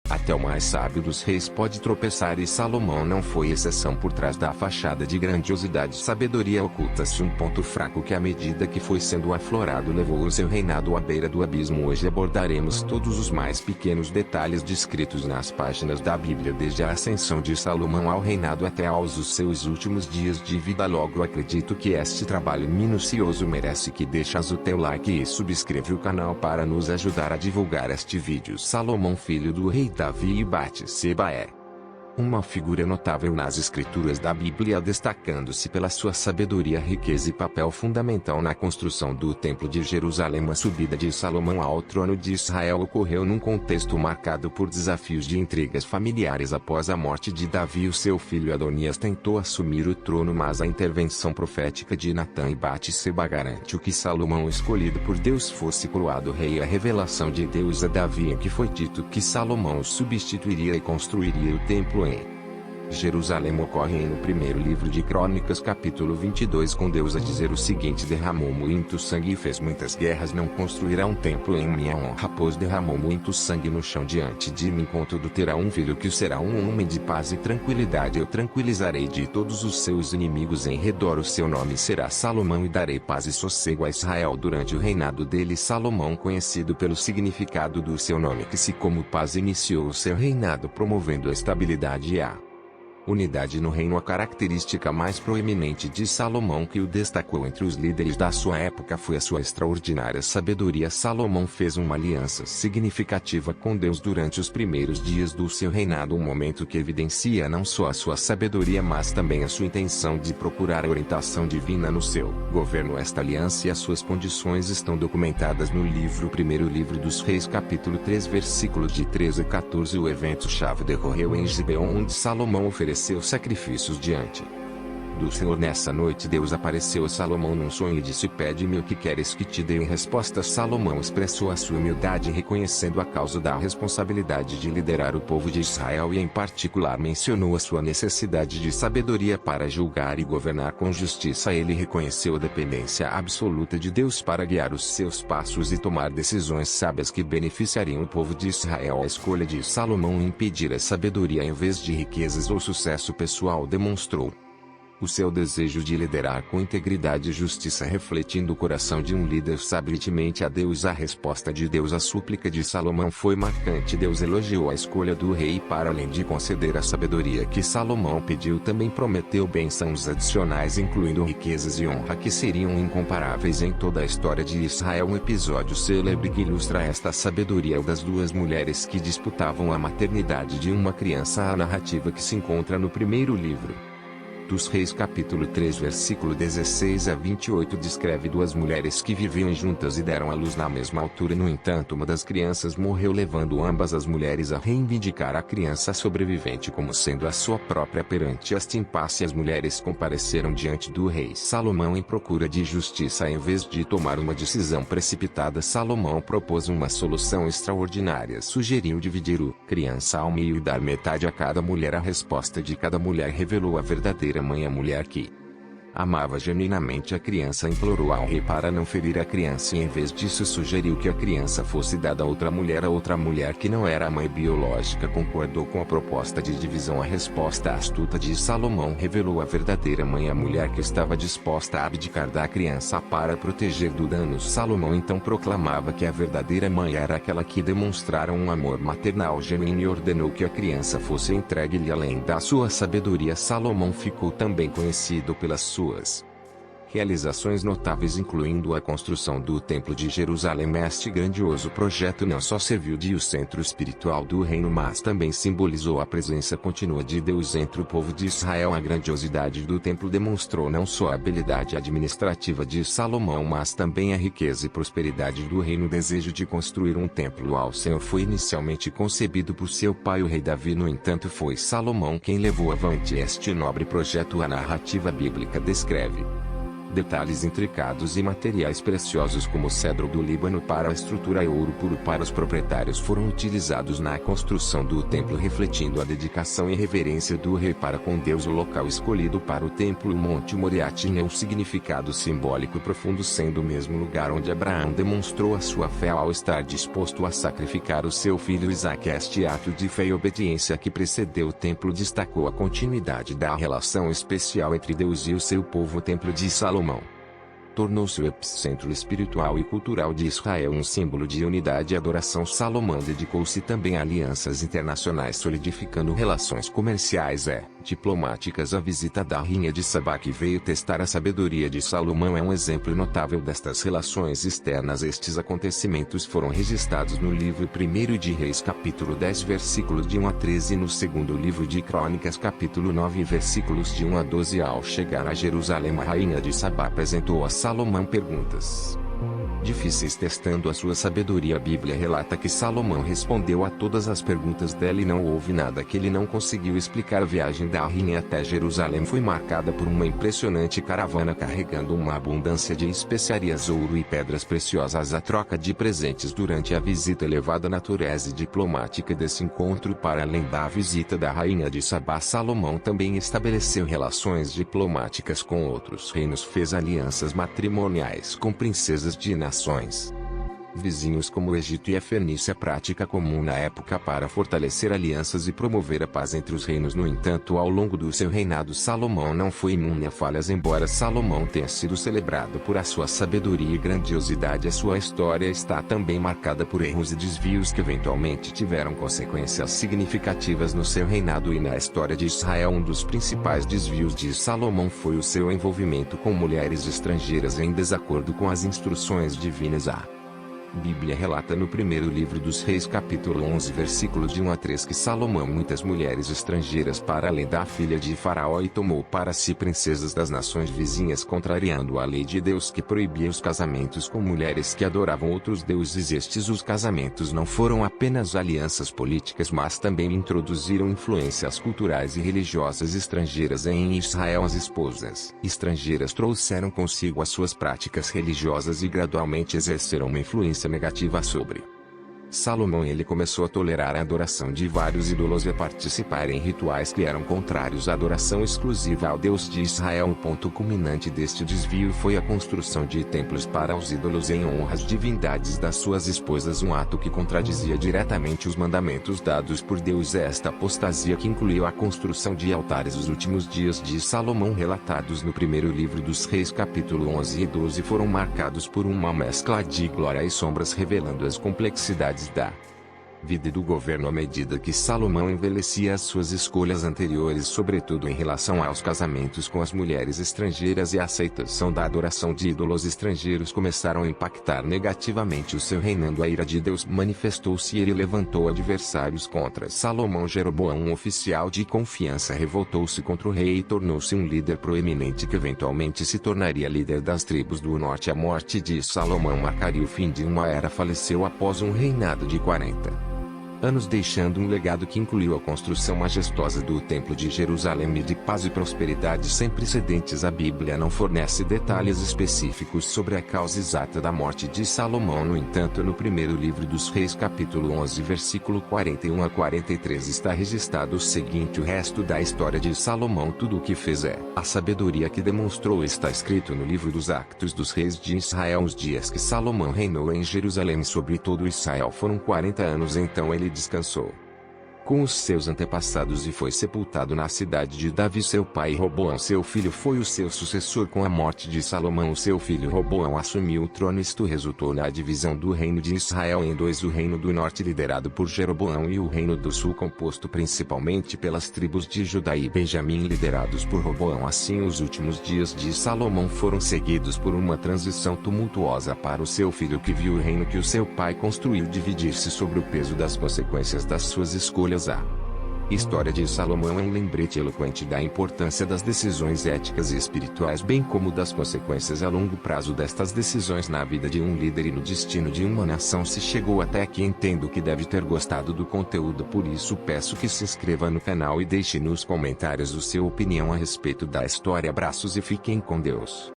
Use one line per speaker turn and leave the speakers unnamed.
Até o mais sábio dos reis pode tropeçar e Salomão não foi exceção. Por trás da fachada de grandiosidade e sabedoria oculta-se um ponto fraco que à medida que foi sendo aflorado levou o seu reinado à beira do abismo. Hoje abordaremos todos os mais pequenos detalhes descritos nas páginas da Bíblia desde a ascensão de Salomão ao reinado até aos os seus últimos dias de vida. Logo acredito que este trabalho minucioso merece que deixas o teu like e subscreve o canal para nos ajudar a divulgar este vídeo. Salomão, filho do rei Davi e Batseba, é uma figura notável nas escrituras da Bíblia, destacando-se pela sua sabedoria, riqueza e papel fundamental na construção do Templo de Jerusalém. A subida de Salomão ao trono de Israel ocorreu num contexto marcado por desafios de intrigas familiares. Após a morte de Davi, o seu filho Adonias tentou assumir o trono, mas a intervenção profética de Natã e Batseba garantiu que Salomão, escolhido por Deus, fosse coroado rei. A revelação de Deus a Davi em que foi dito que Salomão substituiria e construiria o templo em Jerusalém ocorre no primeiro livro de Crônicas, capítulo 22, com Deus a dizer o seguinte: derramou muito sangue e fez muitas guerras, não construirá um templo em minha honra, pois derramou muito sangue no chão diante de mim. Contudo terá um filho que será um homem de paz e tranquilidade. Eu tranquilizarei de todos os seus inimigos em redor. O seu nome será Salomão e darei paz e sossego a Israel durante o reinado dele. Salomão, conhecido pelo significado do seu nome, que se como paz, iniciou o seu reinado promovendo a estabilidade e a unidade no reino. A característica mais proeminente de Salomão que o destacou entre os líderes da sua época foi a sua extraordinária sabedoria. Salomão fez uma aliança significativa com Deus durante os primeiros dias do seu reinado, um momento que evidencia não só a sua sabedoria, mas também a sua intenção de procurar a orientação divina no seu governo. Esta aliança e as suas condições estão documentadas no primeiro livro dos Reis, capítulo 3, versículos de 13 a 14. O evento-chave decorreu em Gibeon, onde Salomão ofereceu sacrifícios diante do Senhor. Nessa noite Deus apareceu a Salomão num sonho e disse: pede-me o que queres que te dê. Em resposta, Salomão expressou a sua humildade, reconhecendo a causa da responsabilidade de liderar o povo de Israel e em particular mencionou a sua necessidade de sabedoria para julgar e governar com justiça. Ele reconheceu a dependência absoluta de Deus para guiar os seus passos e tomar decisões sábias que beneficiariam o povo de Israel. A escolha de Salomão em pedir a sabedoria em vez de riquezas ou sucesso pessoal demonstrou o seu desejo de liderar com integridade e justiça, refletindo o coração de um líder sabiamente a Deus. A resposta de Deus à súplica de Salomão foi marcante. Deus elogiou a escolha do rei e, para além de conceder a sabedoria que Salomão pediu, também prometeu bênçãos adicionais, incluindo riquezas e honra que seriam incomparáveis em toda a história de Israel. Um episódio célebre que ilustra esta sabedoria é o das duas mulheres que disputavam a maternidade de uma criança. A narrativa, que se encontra no primeiro livro dos Reis, capítulo 3, versículo 16 a 28, descreve duas mulheres que viviam juntas e deram à luz na mesma altura. No entanto, uma das crianças morreu, levando ambas as mulheres a reivindicar a criança sobrevivente como sendo a sua própria. Perante este impasse, as mulheres compareceram diante do rei Salomão em procura de justiça. Em vez de tomar uma decisão precipitada, Salomão propôs uma solução extraordinária. Sugeriu dividir o criança ao meio e dar metade a cada mulher. A resposta de cada mulher revelou a verdadeira mãe. A mulher que amava genuinamente a criança implorou ao rei para não ferir a criança e, em vez disso, sugeriu que a criança fosse dada a outra mulher. A outra mulher, que não era a mãe biológica, concordou com a proposta de divisão. A resposta astuta de Salomão revelou a verdadeira mãe, a mulher que estava disposta a abdicar da criança para proteger do dano. Salomão então proclamava que a verdadeira mãe era aquela que demonstrara um amor maternal genuíno e ordenou que a criança fosse entregue-lhe. Além da sua sabedoria, Salomão ficou também conhecido pelas suas realizações notáveis, incluindo a construção do Templo de Jerusalém. Este grandioso projeto não só serviu de centro espiritual do reino, mas também simbolizou a presença contínua de Deus entre o povo de Israel. A grandiosidade do templo demonstrou não só a habilidade administrativa de Salomão, mas também a riqueza e prosperidade do reino. O desejo de construir um templo ao Senhor foi inicialmente concebido por seu pai, o rei Davi. No entanto, foi Salomão quem levou avante este nobre projeto. A narrativa bíblica descreve Detalhes intricados e materiais preciosos como cedro do Líbano para a estrutura e ouro puro para os proprietários foram utilizados na construção do templo, refletindo a dedicação e reverência do rei para com Deus. O local escolhido para o templo, o Monte Moriá, tinha um significado simbólico profundo, sendo o mesmo lugar onde Abraão demonstrou a sua fé ao estar disposto a sacrificar o seu filho Isaque. Este ato de fé e obediência que precedeu o templo destacou a continuidade da relação especial entre Deus e o seu povo. O Templo de Salomão tornou-se o epicentro espiritual e cultural de Israel, um símbolo de unidade e adoração. Salomão dedicou-se também a alianças internacionais, solidificando relações comerciais e diplomáticas. A visita da rainha de Sabá, que veio testar a sabedoria de Salomão, é um exemplo notável destas relações externas. Estes acontecimentos foram registrados no livro 1 de Reis, capítulo 10, versículos de 1 a 13, e no segundo livro de Crônicas, capítulo 9, versículos de 1 a 12. Ao chegar a Jerusalém, a rainha de Sabá apresentou a Salomão perguntas difíceis, testando a sua sabedoria. A Bíblia relata que Salomão respondeu a todas as perguntas dela e não houve nada que ele não conseguiu explicar. A viagem da rainha até Jerusalém foi marcada por uma impressionante caravana carregando uma abundância de especiarias, ouro e pedras preciosas. A troca de presentes durante a visita elevada a natureza diplomática desse encontro. Para além da visita da rainha de Sabá, Salomão também estabeleceu relações diplomáticas com outros reinos, fez alianças matrimoniais com princesas de nações vizinhos como o Egito e a Fenícia, prática comum na época para fortalecer alianças e promover a paz entre os reinos. No entanto, ao longo do seu reinado, Salomão não foi imune a falhas. Embora Salomão tenha sido celebrado por a sua sabedoria e grandiosidade, a sua história está também marcada por erros e desvios que eventualmente tiveram consequências significativas no seu reinado e na história de Israel. Um dos principais desvios de Salomão foi o seu envolvimento com mulheres estrangeiras em desacordo com as instruções divinas. A Bíblia relata no primeiro livro dos Reis, capítulo 11, versículos de 1 a 3, que Salomão muitas mulheres estrangeiras para além da filha de Faraó e tomou para si princesas das nações vizinhas, contrariando a lei de Deus que proibia os casamentos com mulheres que adoravam outros deuses. Os casamentos não foram apenas alianças políticas, mas também introduziram influências culturais e religiosas estrangeiras em Israel. As esposas estrangeiras trouxeram consigo as suas práticas religiosas e gradualmente exerceram uma influência negativa sobre Salomão. Ele começou a tolerar a adoração de vários ídolos e a participar em rituais que eram contrários à adoração exclusiva ao Deus de Israel. O ponto culminante deste desvio foi a construção de templos para os ídolos em honra às divindades das suas esposas, um ato que contradizia diretamente os mandamentos dados por Deus. Esta apostasia, que incluiu a construção de altares. Os últimos dias de Salomão, relatados no primeiro livro dos Reis, capítulo 11 e 12, foram marcados por uma mescla de glória e sombras, revelando as complexidades da vida e do governo. À medida que Salomão envelhecia, as suas escolhas anteriores, sobretudo em relação aos casamentos com as mulheres estrangeiras e a aceitação da adoração de ídolos estrangeiros, começaram a impactar negativamente o seu reinado. A ira de Deus manifestou-se e ele levantou adversários contra Salomão. Jeroboão, um oficial de confiança, revoltou-se contra o rei e tornou-se um líder proeminente que eventualmente se tornaria líder das tribos do norte. A morte de Salomão marcaria o fim de uma era. Faleceu após um reinado de 40 anos, deixando um legado que incluiu a construção majestosa do Templo de Jerusalém e de paz e prosperidade sem precedentes. A Bíblia não fornece detalhes específicos sobre a causa exata da morte de Salomão. No entanto, no primeiro livro dos Reis, capítulo 11, versículo 41 a 43, está registrado o seguinte: o resto da história de Salomão, tudo o que fez é a sabedoria que demonstrou, está escrito no livro dos Actos dos Reis de Israel. Os dias que Salomão reinou em Jerusalém sobre todo Israel foram 40 anos. Então ele descansou com os seus antepassados e foi sepultado na cidade de Davi. Seu pai Roboão, seu filho, foi o seu sucessor. Com a morte de Salomão, o seu filho Roboão assumiu o trono. Isto resultou na divisão do reino de Israel em dois: o reino do norte, liderado por Jeroboão, e o reino do sul, composto principalmente pelas tribos de Judá e Benjamim, liderados por Roboão. Assim, os últimos dias de Salomão foram seguidos por uma transição tumultuosa para o seu filho, que viu o reino que o seu pai construiu dividir-se sobre o peso das consequências das suas escolhas. A história de Salomão é um lembrete eloquente da importância das decisões éticas e espirituais, bem como das consequências a longo prazo destas decisões na vida de um líder e no destino de uma nação. Se chegou até aqui, entendo que deve ter gostado do conteúdo, por isso peço que se inscreva no canal e deixe nos comentários a sua opinião a respeito da história. Abraços e fiquem com Deus.